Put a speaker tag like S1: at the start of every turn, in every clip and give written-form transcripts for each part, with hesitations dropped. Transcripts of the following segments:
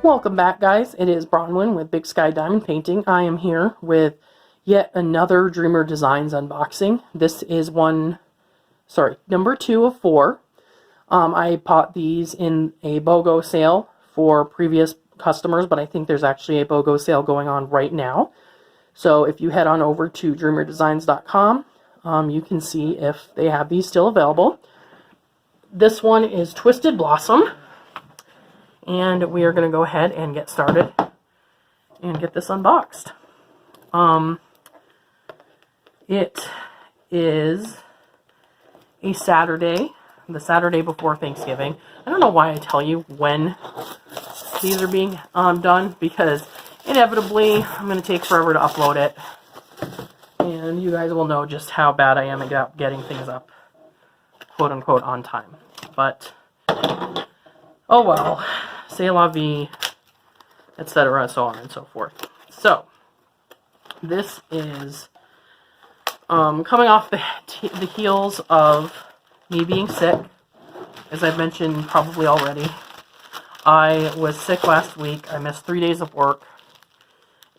S1: Welcome back, guys. It is Bronwyn with Big Sky Diamond Painting. I am here with yet another Dreamer Designs unboxing. This is number 2 of 4. I bought these in a BoGo sale for previous customers, but I think there's actually a BoGo sale going on right now. So if you head on over to dreamerdesigns.com, you can see if they have these still available. This one is Twisted Blossom. And we are going to go ahead and get started and get this unboxed. It is a Saturday, the Saturday before Thanksgiving. I don't know why I tell you when these are being done, because inevitably I'm going to take forever to upload it. And you guys will know just how bad I am at getting things up, quote unquote, on time. But, oh well. C'est la vie, etc., so on and so forth. So, this is coming off the heels of me being sick. As I've mentioned probably already, I was sick last week. I missed 3 days of work,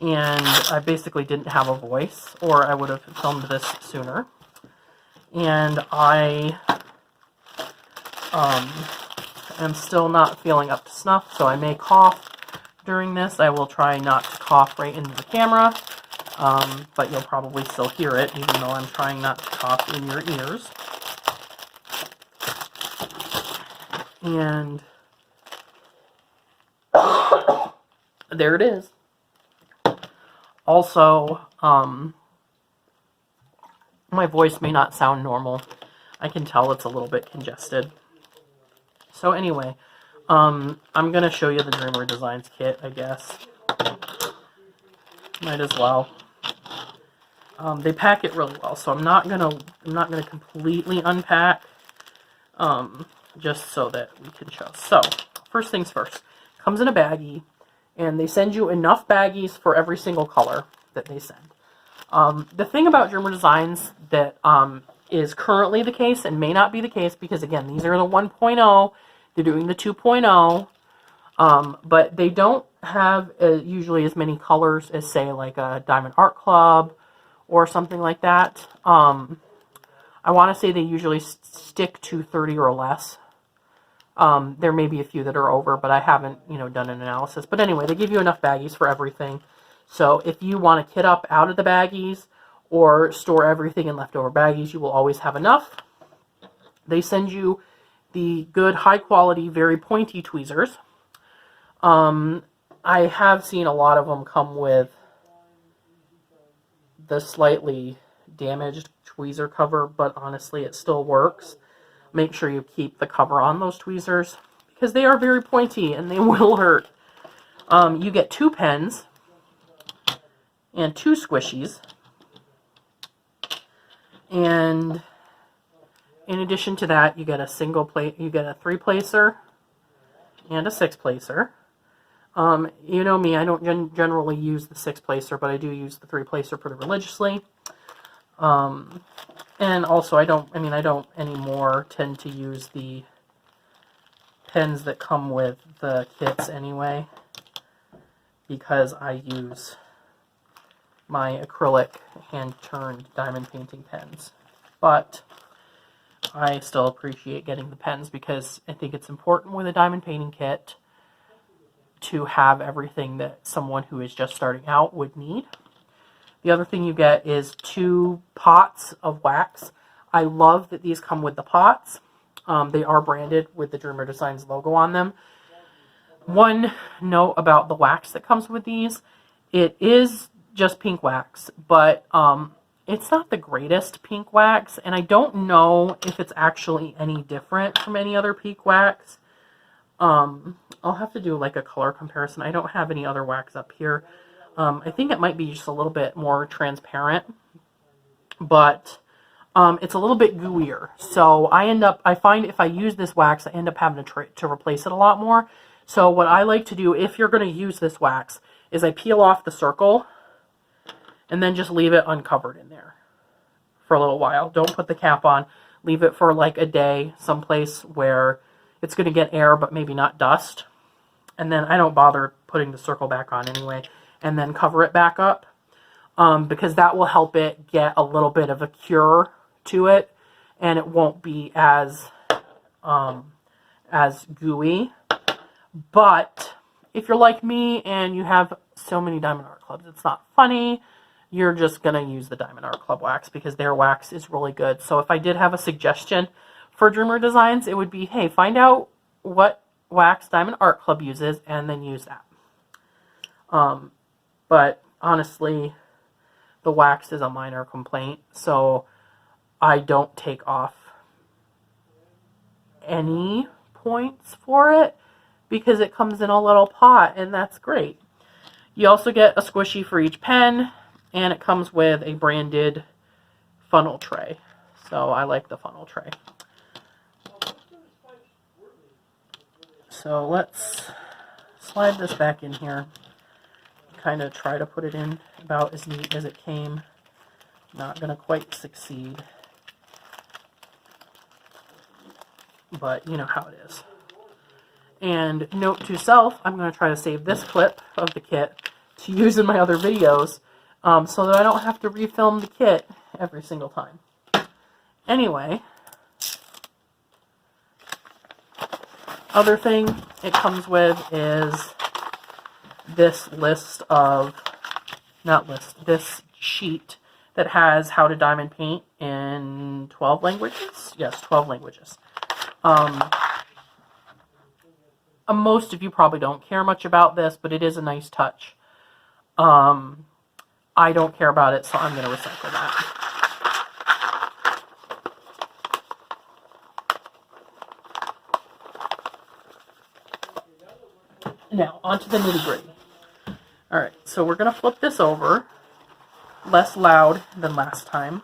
S1: and I basically didn't have a voice, or I would have filmed this sooner. And I I'm still not feeling up to snuff, so I may cough during this. I will try not to cough right into the camera, but you'll probably still hear it, even though I'm trying not to cough in your ears. And there it is. Also, my voice may not sound normal. I can tell it's a little bit congested. So anyway, I'm going to show you the Dreamer Designs kit, I guess. Might as well. They pack it really well, so I'm not gonna completely unpack, just so that we can show. So, first things first. Comes in a baggie, and they send you enough baggies for every single color that they send. The thing about Dreamer Designs that is currently the case, and may not be the case, because again, these are the 1.0, they're doing the 2.0, but they don't have usually as many colors as, say, like a Diamond Art Club or something like that. I want to say they usually stick to 30 or less. There may be a few that are over, but I haven't, done an analysis. But anyway, they give you enough baggies for everything. So if you want to kit up out of the baggies or store everything in leftover baggies, you will always have enough. They send you the good, high-quality, very pointy tweezers. I have seen a lot of them come with the slightly damaged tweezer cover, but honestly, it still works. Make sure you keep the cover on those tweezers, because they are very pointy and they will hurt. You get 2 pens and 2 squishies. And in addition to that, you get a you get a 3-placer and a 6-placer. You know me, I don't generally use the 6-placer, but I do use the 3-placer pretty religiously. And also, I don't anymore tend to use the pens that come with the kits anyway, because I use my acrylic hand-turned diamond painting pens. But I still appreciate getting the pens, because I think it's important with a diamond painting kit to have everything that someone who is just starting out would need. The other thing you get is 2 pots of wax. I love that these come with the pots. They are branded with the Dreamer Designs logo on them. One note about the wax that comes with these: it is just pink wax, but it's not the greatest pink wax, and I don't know if it's actually any different from any other pink wax. I'll have to do like a color comparison. I don't have any other wax up here. I think it might be just a little bit more transparent, but it's a little bit gooier. So I find if I use this wax, I end up having to replace it a lot more. So what I like to do, if you're going to use this wax, is I peel off the circle and then just leave it uncovered in there for a little while. Don't put the cap on. Leave it for like a day, someplace where it's going to get air, but maybe not dust. and then I don't bother putting the circle back on anyway, and then cover it back up, because that will help it get a little bit of a cure to it, and it won't be as gooey. But if you're like me and you have so many Diamond Art Clubs, it's not funny. You're just going to use the Diamond Art Club wax because their wax is really good. So if I did have a suggestion for Dreamer Designs, it would be, hey, find out what wax Diamond Art Club uses and then use that. But honestly, the wax is a minor complaint, so I don't take off any points for it because it comes in a little pot, and that's great. You also get a squishy for each pen, and it comes with a branded funnel tray. So I like the funnel tray. So let's slide this back in here. Kind of try to put it in about as neat as it came. Not going to quite succeed. But you know how it is. And note to self, I'm going to try to save this clip of the kit to use in my other videos, so that I don't have to refilm the kit every single time. Anyway, other thing it comes with is this this sheet that has how to diamond paint in 12 languages. Yes, 12 languages. Most of you probably don't care much about this, but it is a nice touch. I don't care about it, so I'm going to recycle that. Now, onto the nitty-gritty. Alright, so we're going to flip this over. Less loud than last time.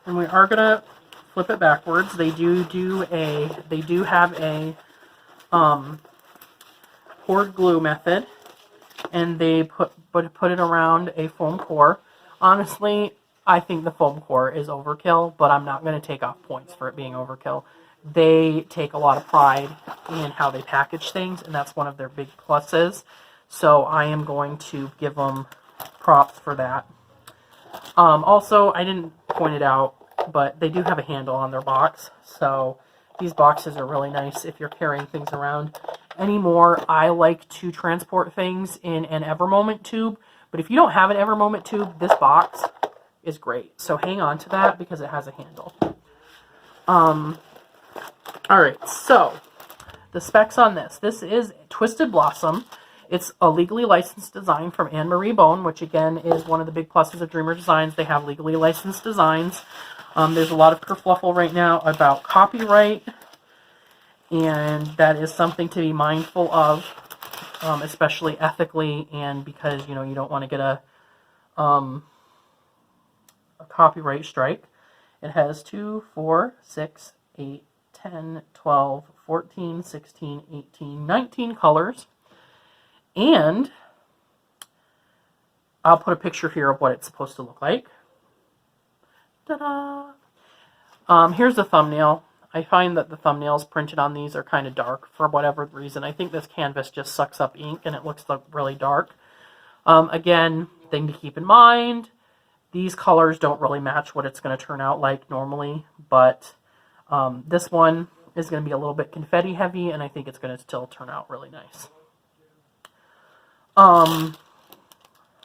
S1: And we are going to flip it backwards. They do have a poured glue method, and they put it around a foam core. Honestly, I think the foam core is overkill, but I'm not going to take off points for it being overkill. They take a lot of pride in how they package things, and that's one of their big pluses. So I am going to give them props for that. Also, I didn't point it out, but they do have a handle on their box. So these boxes are really nice if you're carrying things around. Anymore, I like to transport things in an Evermoment tube. But if you don't have an Evermoment tube, this box is great. So hang on to that because it has a handle. Alright, so the specs on this. This is Twisted Blossom. It's a legally licensed design from Anne-Marie Bone, which again is one of the big pluses of Dreamer Designs. They have legally licensed designs. There's a lot of kerfluffle right now about copyright, and that is something to be mindful of, especially ethically, and because you don't want to get a copyright strike. It has 2, 4, 6, 8, 10, 12, 14, 16, 18, 19 colors. And I'll put a picture here of what it's supposed to look like. Ta-da! Here's the thumbnail. I find that the thumbnails printed on these are kind of dark for whatever reason. I think this canvas just sucks up ink and it looks really dark. Again, thing to keep in mind, these colors don't really match what it's going to turn out like normally, but this one is going to be a little bit confetti heavy, and I think it's going to still turn out really nice. Let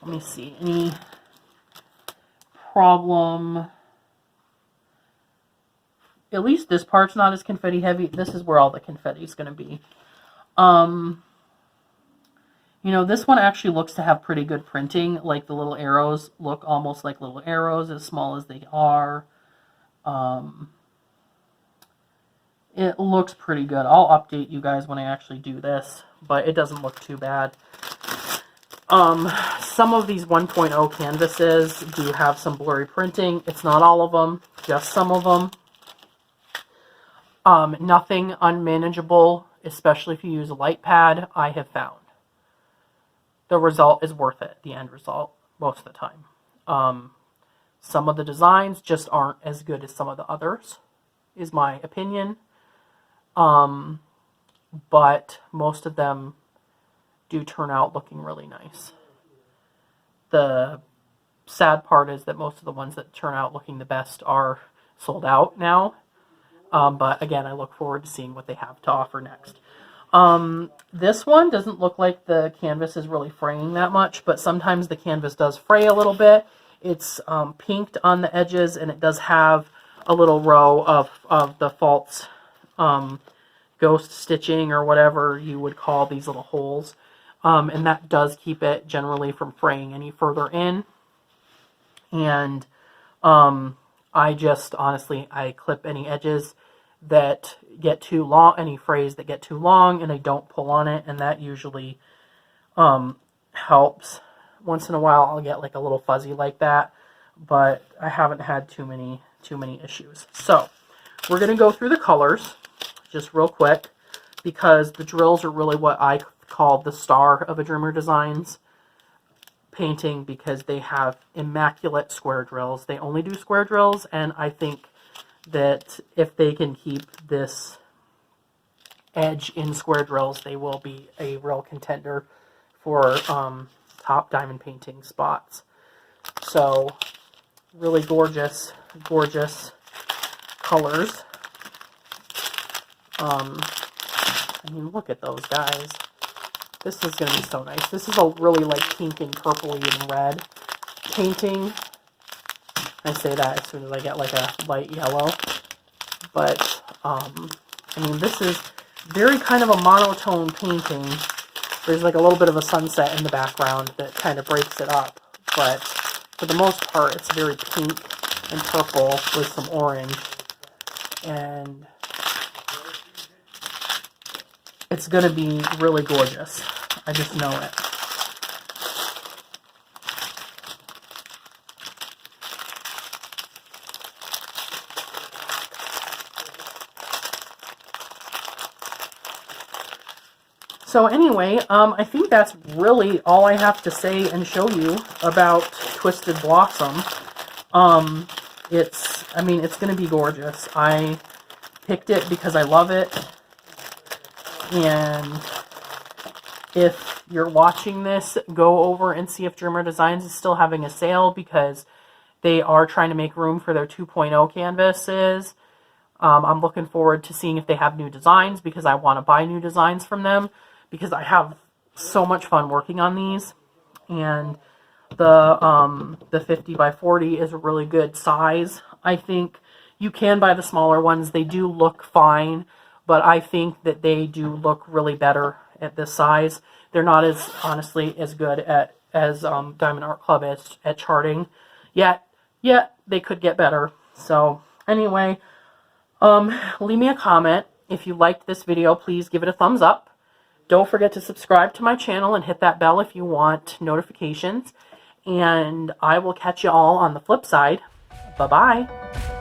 S1: me see, any problem? At least this part's not as confetti heavy. This is where all the confetti is going to be. This one actually looks to have pretty good printing. Like the little arrows look almost like little arrows, as small as they are. It looks pretty good. I'll update you guys when I actually do this, but it doesn't look too bad. Some of these 1.0 canvases do have some blurry printing. It's not all of them, just some of them. Nothing unmanageable, especially if you use a light pad, I have found. The result is worth it, the end result, most of the time. Some of the designs just aren't as good as some of the others, is my opinion. but most of them do turn out looking really nice. The sad part is that most of the ones that turn out looking the best are sold out now. But again, I look forward to seeing what they have to offer next. This one doesn't look like the canvas is really fraying that much, but sometimes the canvas does fray a little bit. It's pinked on the edges, and it does have a little row of the false ghost stitching, or whatever you would call these little holes. And that does keep it generally from fraying any further in. And I just, honestly, I clip any edges that get too long, any frays that get too long, and I don't pull on it, and that usually helps. Once in a while I'll get like a little fuzzy like that, but I haven't had too many issues. So we're going to go through the colors just real quick, because the drills are really what I call the star of a Dreamer Designs painting, because they have immaculate square drills. They only do square drills, and I think that if they can keep this edge in square drills, they will be a real contender for top diamond painting spots. So really gorgeous, gorgeous colors. I mean, look at those guys. This is going to be so nice. This is a really like pink and purpley and red painting. I say that as soon as I get like a light yellow. But, I mean, this is very kind of a monotone painting. There's like a little bit of a sunset in the background that kind of breaks it up. But for the most part, it's very pink and purple with some orange. And it's going to be really gorgeous. I just know it. So anyway, I think that's really all I have to say and show you about Twisted Blossom. I mean, it's going to be gorgeous. I picked it because I love it. And if you're watching this, go over and see if Dreamer Designs is still having a sale, because they are trying to make room for their 2.0 canvases. I'm looking forward to seeing if they have new designs, because I want to buy new designs from them, because I have so much fun working on these. And the 50 by 40 is a really good size. I think you can buy the smaller ones. They do look fine, but I think that they do look really better at this size. They're not as, honestly, as good as Diamond Art Club is at charting yet. They could get better. So anyway, leave me a comment. If you liked this video, please give it a thumbs up. Don't forget to subscribe to my channel and hit that bell if you want notifications. And I will catch you all on the flip side. Bye-bye.